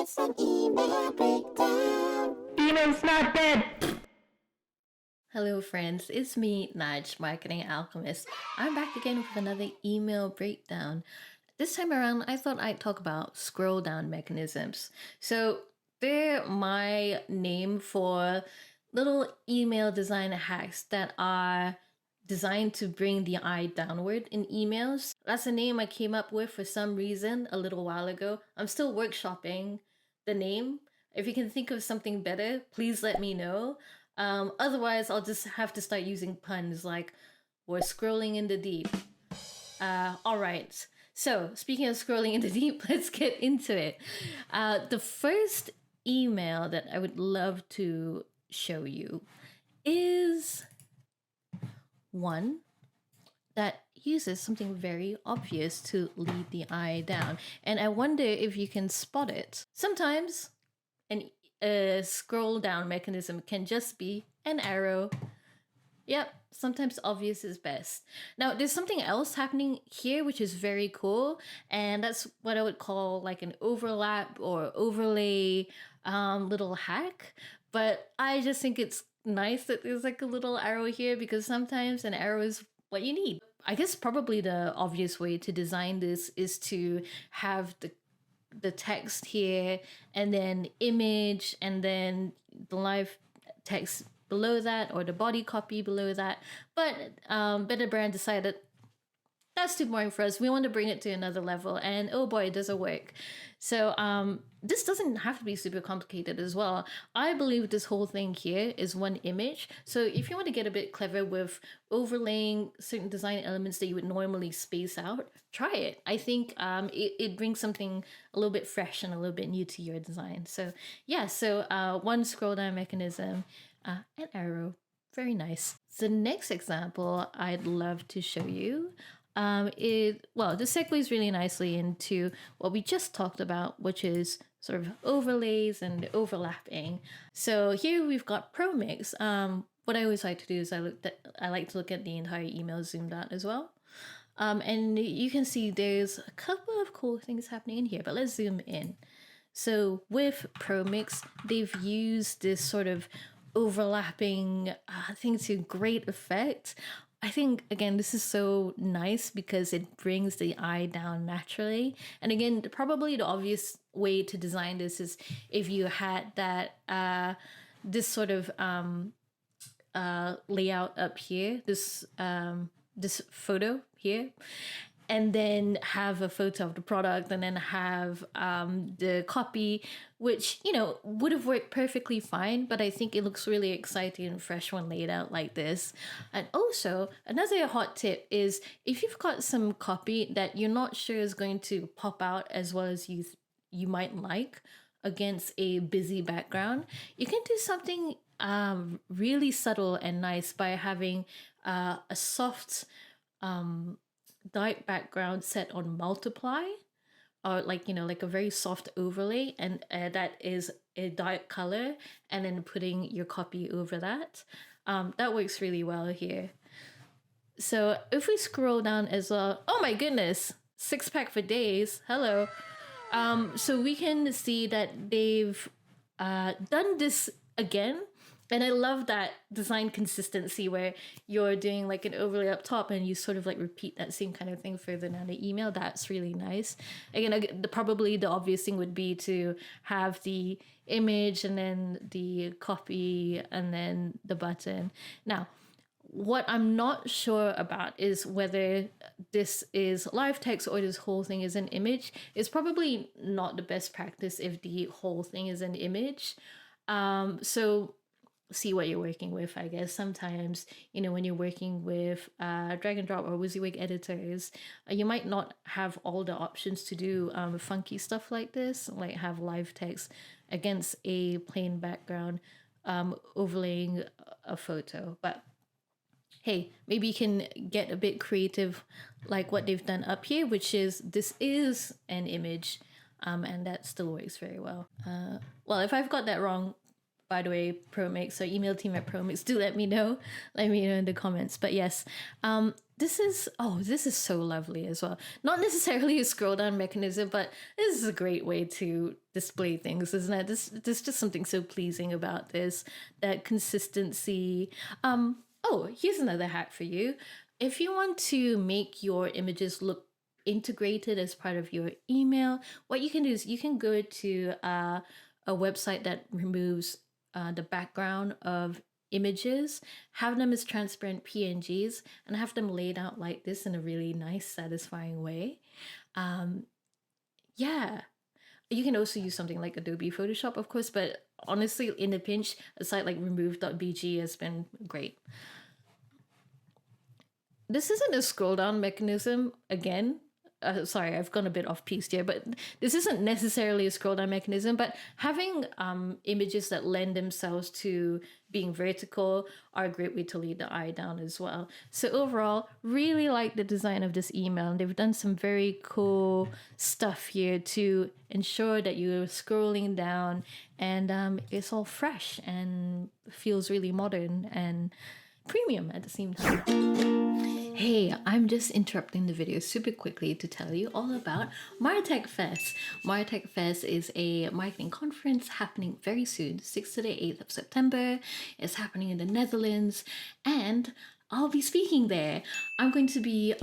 It's an email breakdown. Email's not dead! Hello friends, it's me, Naj, Marketing Alchemist. I'm back again with another email breakdown. This time around, I thought I'd talk about scroll down mechanisms. So they're my name for little email design hacks that are designed to bring the eye downward in emails. That's a name I came up with for some reason a little while ago. I'm still workshopping the name. If you can think of something better, please let me know. Otherwise, I'll just have to start using puns like we're scrolling in the deep. All right. So speaking of scrolling in the deep, let's get into it. The first email that I would love to show you is one that uses something very obvious to lead the eye down. And I wonder if you can spot it. Sometimes a scroll down mechanism can just be an arrow. Yep, sometimes obvious is best. Now, there's something else happening here which is very cool, and that's what I would call like an overlap or overlay little hack. But I just think it's nice that there's like a little arrow here because sometimes an arrow is what you need. I guess probably the obvious way to design this is to have the text here and then image and then the live text below that or the body copy below that. But Better Brand decided that's too boring for us. We want to bring it to another level, and oh boy, does it work. So this doesn't have to be super complicated as well. I believe this whole thing here is one image. So if you want to get a bit clever with overlaying certain design elements that you would normally space out, try it. I think it brings something a little bit fresh and a little bit new to your design. So yeah, one scroll down mechanism, an arrow, very nice. The next example I'd love to show you this segues really nicely into what we just talked about, which is sort of overlays and overlapping. So here we've got ProMix. What I always like to do is I like to look at the entire email zoomed out as well. And you can see there's a couple of cool things happening in here, but let's zoom in. So with ProMix, they've used this sort of overlapping thing to great effect. I think, again, this is so nice because it brings the eye down naturally. And again, probably the obvious way to design this is if you had that, this sort of layout up here, this photo here, and then have a photo of the product and then have the copy, which, would have worked perfectly fine, but I think it looks really exciting and fresh when laid out like this. And also, another hot tip is if you've got some copy that you're not sure is going to pop out as well as you might like against a busy background, you can do something really subtle and nice by having a soft dark background set on multiply, or like a very soft overlay, and that is a dark color, and then putting your copy over that. That works really well here. So if we scroll down as well, oh my goodness, 6-pack for days, hello. So we can see that they've done this again. And I love that design consistency where you're doing like an overlay up top and you sort of like repeat that same kind of thing further down the email. That's really nice. Again, probably the obvious thing would be to have the image and then the copy and then the button. Now, what I'm not sure about is whether this is live text or this whole thing is an image. It's probably not the best practice if the whole thing is an image. So see what you're working with, I guess. Sometimes, when you're working with drag and drop or WYSIWYG editors, you might not have all the options to do funky stuff like this, like have live text against a plain background, overlaying a photo. But hey, maybe you can get a bit creative like what they've done up here, which is this is an image, and that still works very well. Well, if I've got that wrong, by the way, ProMix or email team at ProMix, do let me know. Let me know in the comments. But yes, this is so lovely as well. Not necessarily a scroll down mechanism, but this is a great way to display things, isn't it? There's just something so pleasing about this, that consistency. Oh, here's another hack for you. If you want to make your images look integrated as part of your email, what you can do is you can go to a website that removes the background of images, have them as transparent PNGs, and have them laid out like this in a really nice, satisfying way. Yeah. You can also use something like Adobe Photoshop, of course, but honestly, in a pinch, a site like remove.bg has been great. This isn't a scroll down mechanism again. Sorry, I've gone a bit off piece here, but this isn't necessarily a scroll down mechanism, but having images that lend themselves to being vertical are a great way to lead the eye down as well. So overall, really like the design of this email, and they've done some very cool stuff here to ensure that you're scrolling down and it's all fresh and feels really modern and premium at the same time. Hey, I'm just interrupting the video super quickly to tell you all about MARTECHFEST. MARTECHFEST is a marketing conference happening very soon, 6th to the 8th of September. It's happening in the Netherlands, and I'll be speaking there. I'm going to be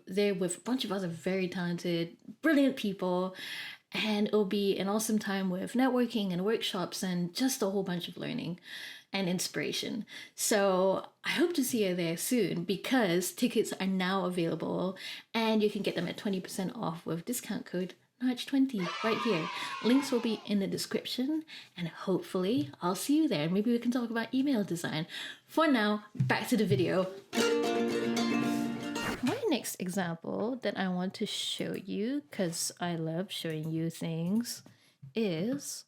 there with a bunch of other very talented, brilliant people, and it'll be an awesome time with networking and workshops and just a whole bunch of learning and inspiration. So I hope to see you there soon, because tickets are now available and you can get them at 20% off with discount code March20 right here. Links will be in the description, and hopefully I'll see you there. Maybe we can talk about email design. For now, back to the video. My next example that I want to show you, because I love showing you things, is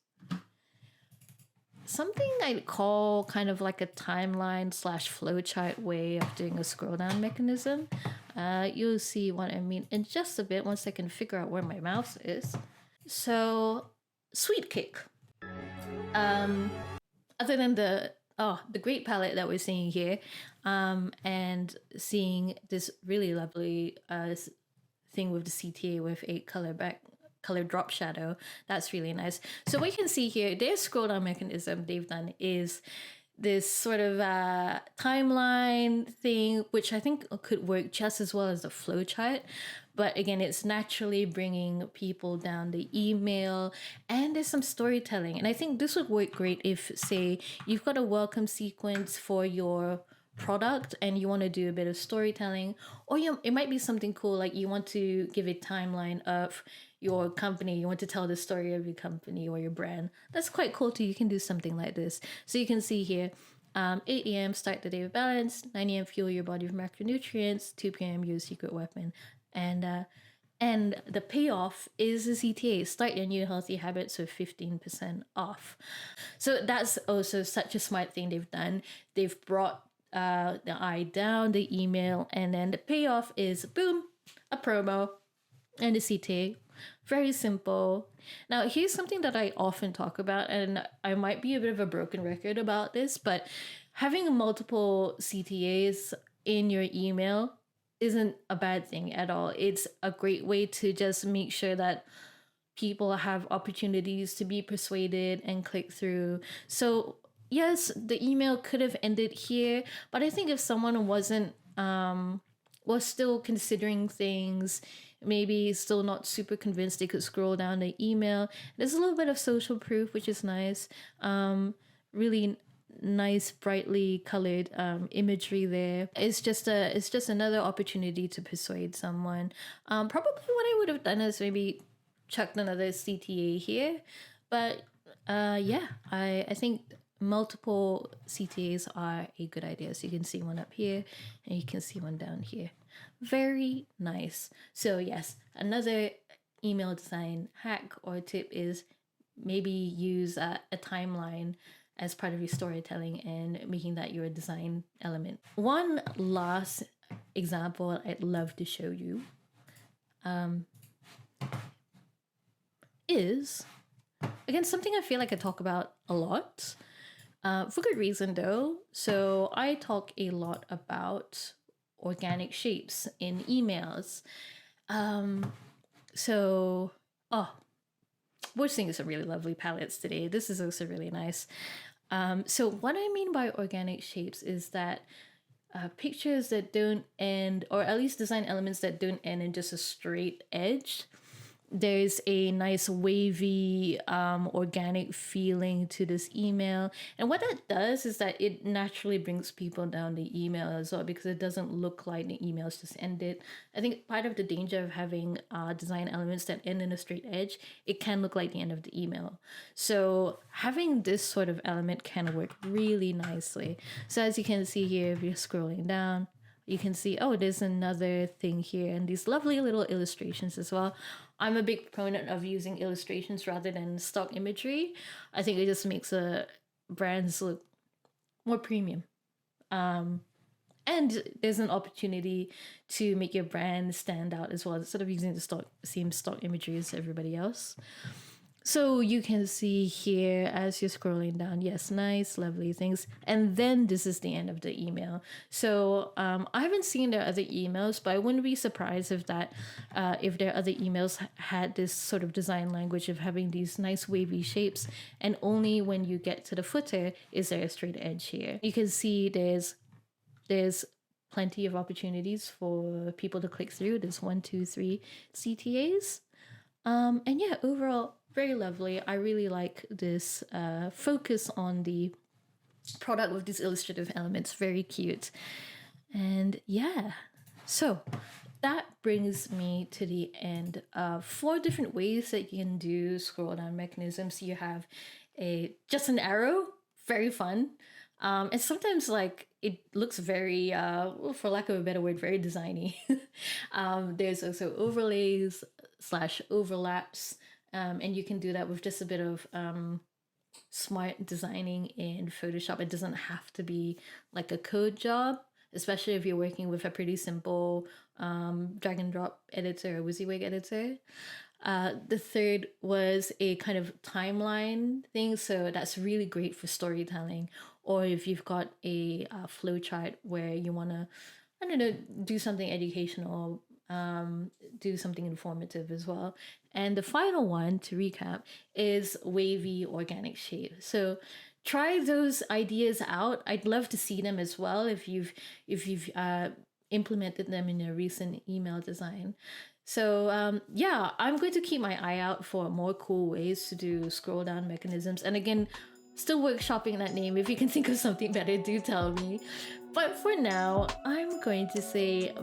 something I'd call kind of like a timeline slash flowchart way of doing a scroll down mechanism. You'll see what I mean in just a bit once I can figure out where my mouse is. So, Sweet Kick. Other than the great palette that we're seeing here, and seeing this really lovely thing with the CTA with a color drop shadow, that's really nice. So what you can see here, their scroll down mechanism they've done is this sort of timeline thing, which I think could work just as well as the flowchart. But again, it's naturally bringing people down the email, and there's some storytelling. And I think this would work great if, say, you've got a welcome sequence for your product and you want to do a bit of storytelling, or it might be something cool like you want to give a timeline of your company, you want to tell the story of your company or your brand. That's quite cool too. You can do something like this. So you can see here, 8 a.m. start the day with balance, 9 a.m. fuel your body with macronutrients, 2 p.m. use secret weapon. And the payoff is the CTA, start your new healthy habits with 15% off. So that's also such a smart thing they've done. They've brought the eye down, the email, and then the payoff is boom, a promo and the CTA. Very simple. Now, here's something that I often talk about, and I might be a bit of a broken record about this, but having multiple CTAs in your email isn't a bad thing at all. It's a great way to just make sure that people have opportunities to be persuaded and click through. So yes, the email could have ended here, but I think if someone wasn't was still considering things, maybe still not super convinced, they could scroll down the email. There's a little bit of social proof, which is nice. Really nice, brightly colored imagery there. It's just another opportunity to persuade someone. Probably what I would have done is maybe chucked another CTA here, but yeah, I think multiple CTAs are a good idea. So you can see one up here and you can see one down here. Very nice. So yes, another email design hack or tip is maybe use a timeline as part of your storytelling and making that your design element. One last example I'd love to show you is, again, something I feel like I talk about a lot, For good reason though. So I talk a lot about organic shapes in emails. Um, so, oh, we're seeing some really lovely palettes today. This is also really nice. So what I mean by organic shapes is that pictures that don't end, or at least design elements that don't end in just a straight edge. There's a nice wavy organic feeling to this email, and what that does is that it naturally brings people down the email as well, because it doesn't look like the emails just ended. I think part of the danger of having design elements that end in a straight edge, it can look like the end of the email. So having this sort of element can work really nicely. So as you can see here, if you're scrolling down, you can see, oh, there's another thing here, and these lovely little illustrations as well. I'm a big proponent of using illustrations rather than stock imagery. I think it just makes brands look more premium. And there's an opportunity to make your brand stand out as well, instead of using the same stock imagery as everybody else. So you can see here as you're scrolling down, yes, nice, lovely things. And then this is the end of the email. So I haven't seen their other emails, but I wouldn't be surprised if if their other emails had this sort of design language of having these nice wavy shapes. And only when you get to the footer is there a straight edge here. You can see there's plenty of opportunities for people to click through. There's 1, 2, 3 CTAs. And yeah, overall, very lovely. I really like this focus on the product with these illustrative elements. Very cute. And yeah, so that brings me to the end of 4 different ways that you can do scroll down mechanisms. You have just an arrow, very fun. And sometimes like it looks very, for lack of a better word, very designy. There's also overlays / overlaps. And you can do that with just a bit of smart designing in Photoshop. It doesn't have to be like a code job, especially if you're working with a pretty simple drag and drop editor or WYSIWYG editor. The third was a kind of timeline thing. So that's really great for storytelling. Or if you've got a flowchart where you want to, I don't know, do something educational, do something informative as well. And the final one, to recap, is wavy organic shape. So try those ideas out. I'd love to see them as well if you've implemented them in your recent email design. So yeah, I'm going to keep my eye out for more cool ways to do scroll down mechanisms. And again, still workshopping that name. If you can think of something better, do tell me. But for now, I'm going to say